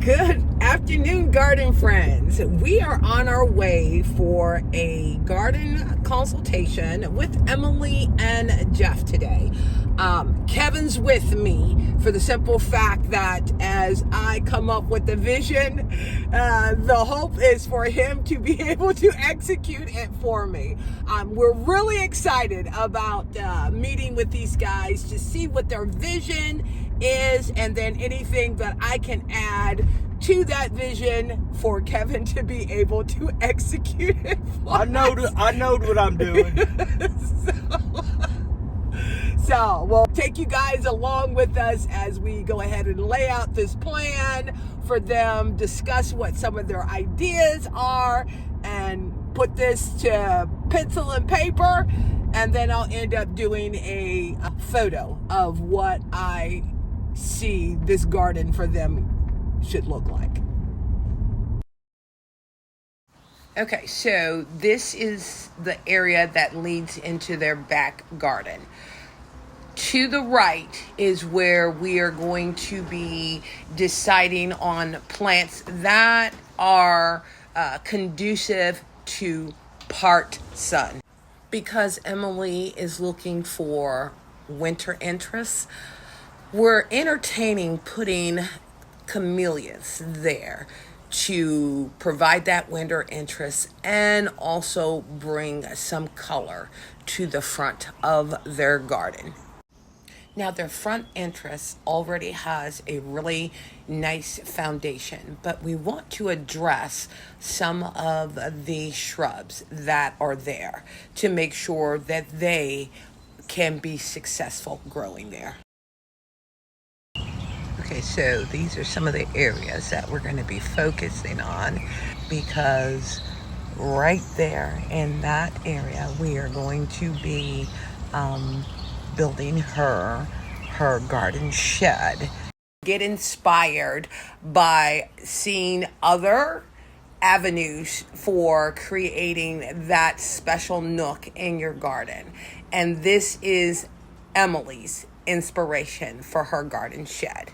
Good afternoon, garden friends. We are on our way for a garden consultation with Emily and Jeff today. Kevin's with me for the simple fact that as I come up with the vision, the hope is for him to be able to execute it for me. We're really excited about meeting with these guys to see what their vision is, and then anything that I can add to that vision for Kevin to be able to execute it for I know what I'm doing. So we'll take you guys along with us as we go ahead and lay out this plan for them, discuss what some of their ideas are, and put this to pencil and paper, and then I'll end up doing a photo of what I see this garden for them should look like. Okay, so this is the area that leads into their back garden. To the right is where we are going to be deciding on plants that are conducive to part sun. Because Emily is looking for winter interests, we're entertaining putting camellias there to provide that winter interest and also bring some color to the front of their garden. Now, their front entrance already has a really nice foundation, but we want to address some of the shrubs that are there to make sure that they can be successful growing there. Okay, so these are some of the areas that we're going to be focusing on, because right there in that area we are going to be building her garden shed. Get inspired by seeing other avenues for creating that special nook in your garden, and this is Emily's inspiration for her garden shed,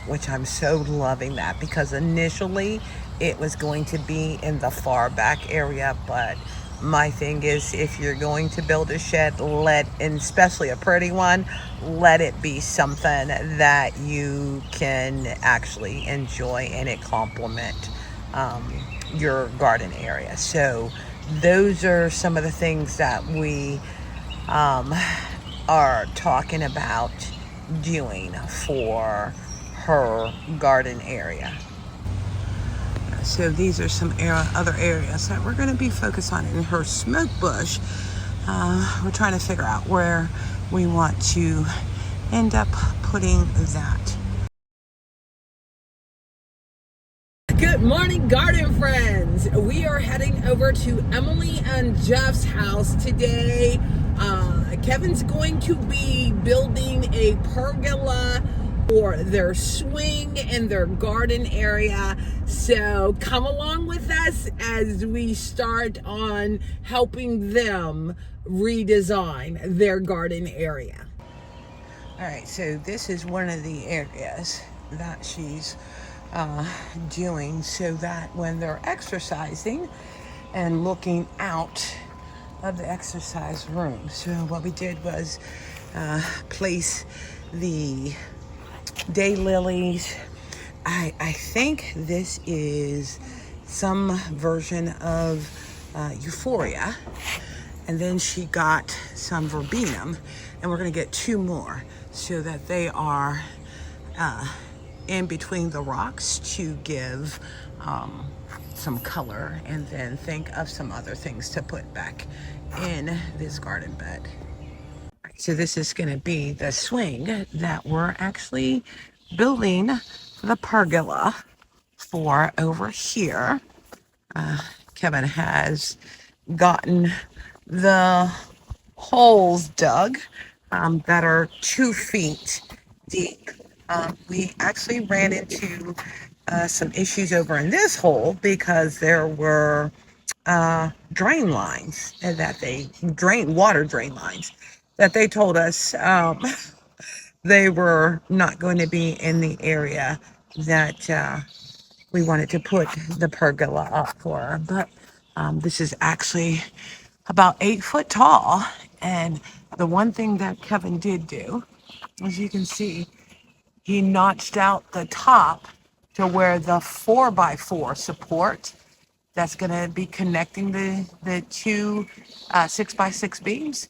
which I'm so loving that, because initially it was going to be in the far back area, but my thing is, if you're going to build a shed, and especially a pretty one, let it be something that you can actually enjoy and it complement your garden area. So those are some of the things that we are talking about doing for her garden area. So these are some other areas that we're going to be focused on in her smoke bush. We're trying to figure out where we want to end up putting that. Good morning, garden friends. We are heading over to Emily and Jeff's house today. Kevin's going to be building a pergola for their swing in their garden area. So come along with us as we start on helping them redesign their garden area. All right, so this is one of the areas that she's doing so that when they're exercising and looking out of the exercise room. So what we did was place the daylilies. I think this is some version of euphoria, and then she got some verbena, and we're going to get two more so that they are in between the rocks to give some color, and then think of some other things to put back in this garden bed. So this is going to be the swing that we're actually building the pergola for over here. Kevin has gotten the holes dug that are 2 feet deep. We actually ran into some issues over in this hole because there were drain lines that water drain lines that they told us they were not going to be in the area that we wanted to put the pergola up for her. But this is actually about 8 foot tall. And the one thing that Kevin did do, as you can see, he notched out the top to where the 4x4 support that's going to be connecting the two 6x6 beams,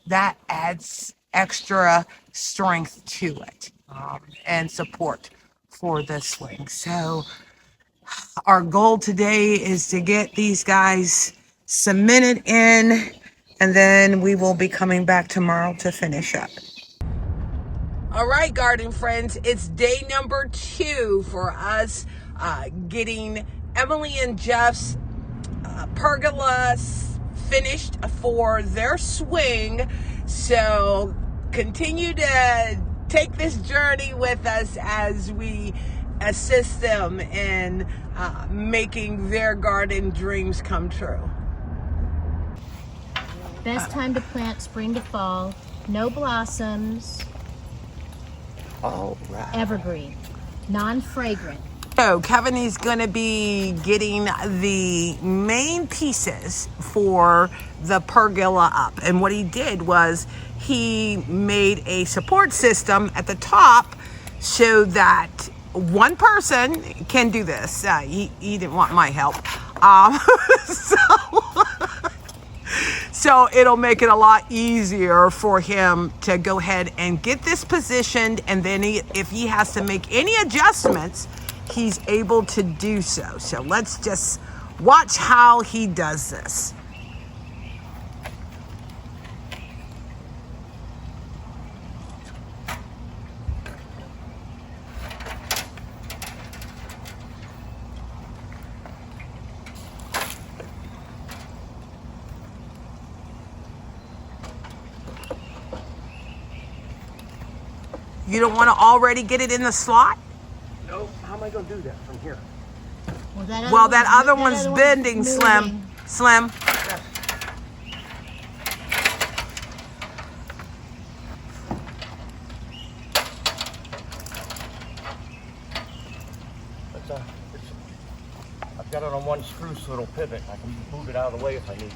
that adds extra strength to it, and support for the swing. So our goal today is to get these guys cemented in, and then we will be coming back tomorrow to finish up. All right, garden friends, it's day number 2 for us getting Emily and Jeff's pergolas finished for their swing. So continue to take this journey with us as we assist them in making their garden dreams come true. Best time to plant, spring to fall. No blossoms. All right. Evergreen. Non-fragrant. So Kevin is going to be getting the main pieces for the pergola up. And what he did was he made a support system at the top so that one person can do this. He didn't want my help. So it'll make it a lot easier for him to go ahead and get this positioned, and then if he has to make any adjustments, he's able to do so. So let's just watch how he does this. You don't want to already get it in the slot? No, how am I going to do that from here? Well, that other one's bending, moving. Slim. Yes. I've got it on one screw so it'll pivot. I can move it out of the way if I need to.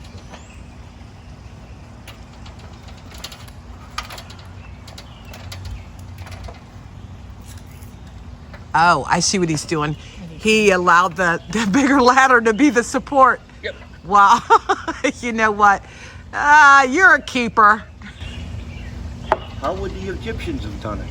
Oh, I see what he's doing. He allowed the bigger ladder to be the support. Yep. Wow. You know what? You're a keeper. How would the Egyptians have done it?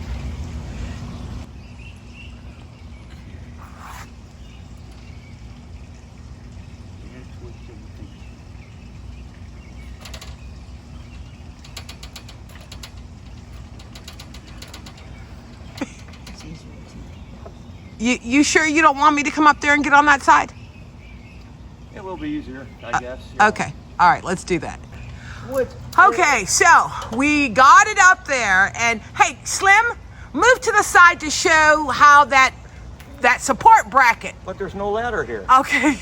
You sure you don't want me to come up there and get on that side? It will be easier, I guess. Yeah. Okay. All right, let's do that. What? Okay, so we got it up there, and hey, Slim, move to the side to show how that support bracket. But there's no ladder here. Okay.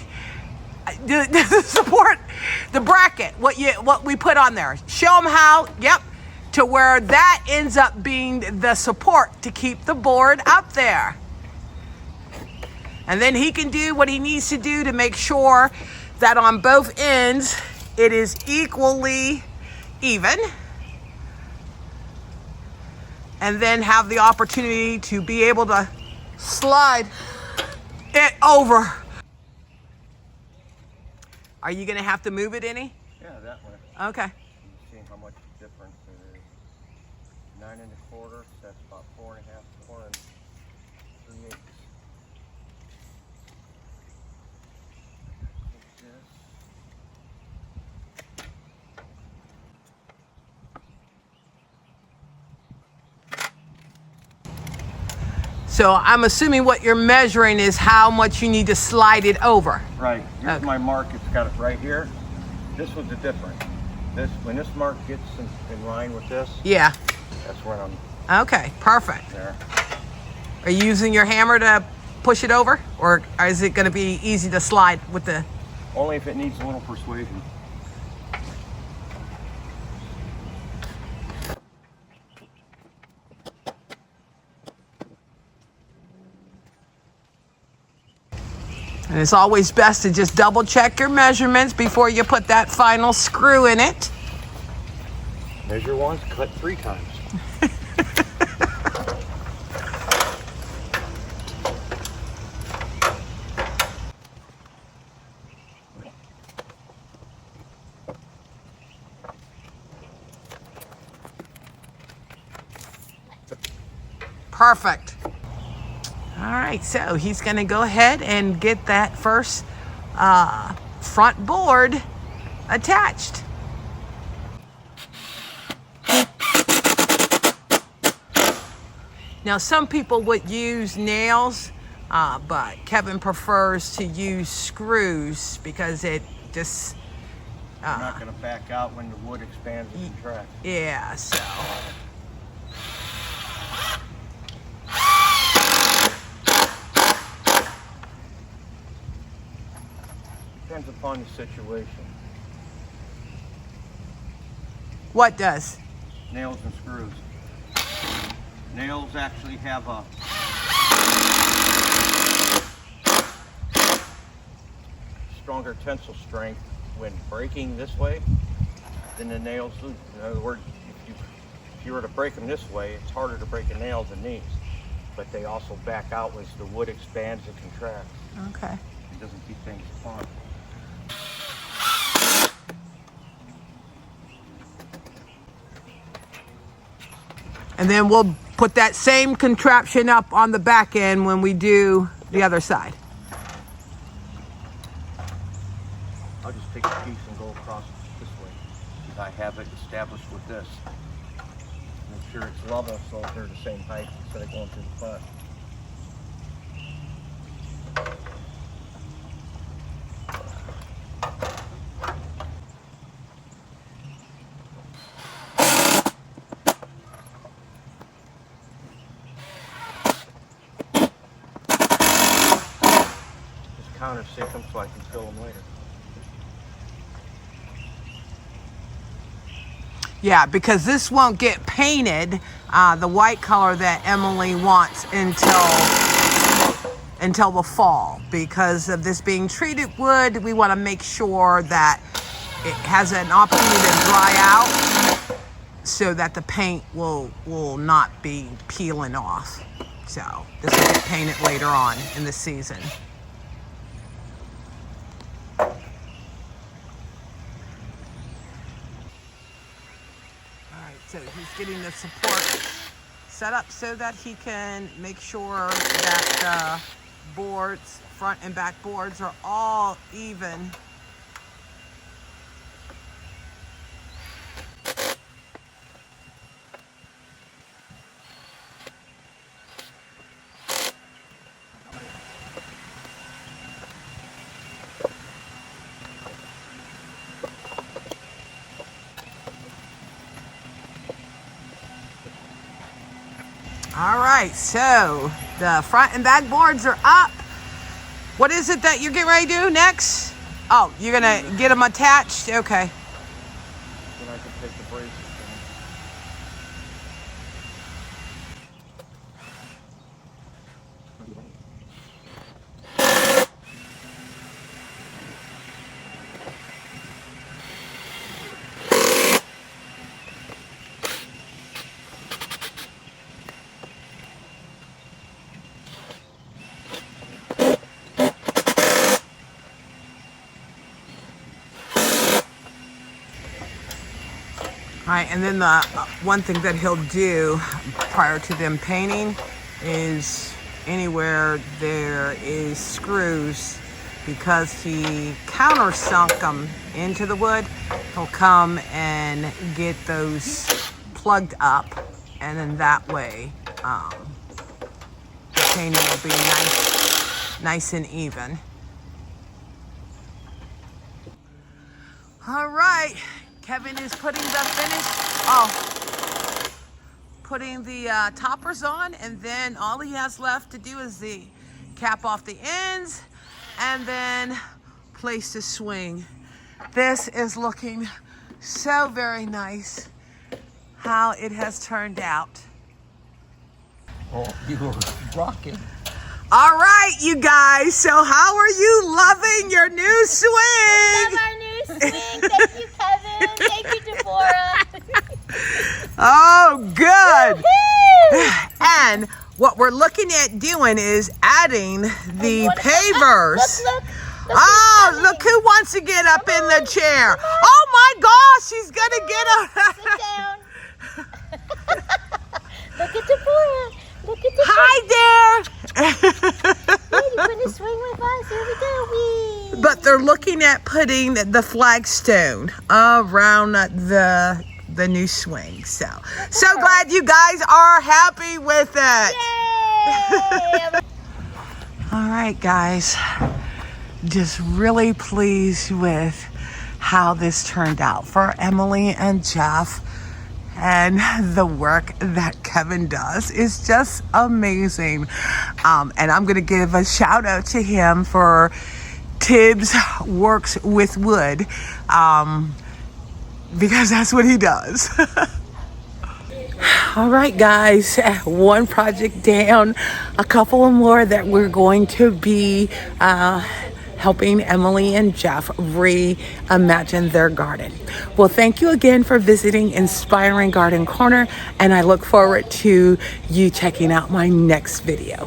The support, the bracket, what we put on there. Show them how, yep, to where that ends up being the support to keep the board up there. And then he can do what he needs to do to make sure that on both ends it is equally even. And then have the opportunity to be able to slide it over. Are you going to have to move it any? Yeah, that way. Okay. You see how much difference it is. 9 1/4, so that's about 4 1/2, 4 3/8. So I'm assuming what you're measuring is how much you need to slide it over. Right, here's Okay. my mark, it's got it right here. This was the difference. When this mark gets in line with this, Yeah. that's when I'm Okay, perfect. there. Are you using your hammer to push it over? Or is it going to be easy to slide with the... Only if it needs a little persuasion. And it's always best to just double check your measurements before you put that final screw in it. Measure once, cut 3 times. Perfect. All right, so he's gonna go ahead and get that first front board attached. Now, some people would use nails, but Kevin prefers to use screws because it just... You're not going to back out when the wood expands and contracts. Yeah, so... Depends upon the situation. What does? Nails and screws. Nails actually have a stronger tensile strength when breaking this way than the nails do. In other words, if you were to break them this way, it's harder to break a nail than these. But they also back out as the wood expands and contracts. Okay. It doesn't keep things apart. And then we'll put that same contraption up on the back end when we do the other side. I'll just take a piece and go across this way. I have it established with this. Make sure it's level so they're the same height instead of going through the front. Countersink them so I can fill them later. Yeah, because this won't get painted the white color that Emily wants until the fall. Because of this being treated wood, we want to make sure that it has an opportunity to dry out so that the paint will not be peeling off. So this will get painted later on in the season. So he's getting the support set up so that he can make sure that the boards, front and back boards, are all even. All right, so the front and back boards are up. What is it that you're getting ready to do next? Oh, you're gonna get them attached? Okay. Then I can take the braces All right, and then the one thing that he'll do prior to them painting is anywhere there is screws, because he countersunk them into the wood, he'll come and get those plugged up, and then that way the painting will be nice and even. All right. Kevin is putting the toppers on, and then all he has left to do is the cap off the ends and then place the swing. This is looking so very nice how it has turned out. Oh, you were rocking. All right, you guys. So how are you loving your new swing? Love our new swing. Thank you, Kevin. Thank you, Deborah. Oh, good. Woohoo! And what we're looking at doing is adding the pavers. Look. Oh, look who wants to get up in the chair. Oh my gosh, she's gonna get up. Sit down. Look at Deborah. Look at Deborah. Hi there. Hey, you want to swing with us? Here we go. Whee! But they're looking at putting the flagstone around the new swing. So glad you guys are happy with it. Yay! All right, guys. Just really pleased with how this turned out for Emily and Jeff. And the work that Kevin does is just amazing. And I'm going to give a shout out to him for Tibbs Works with Wood, because that's what he does. All right, guys, one project down, a couple more that we're going to be helping Emily and Jeff reimagine their garden. Well, thank you again for visiting Inspiring Garden Corner, and I look forward to you checking out my next video.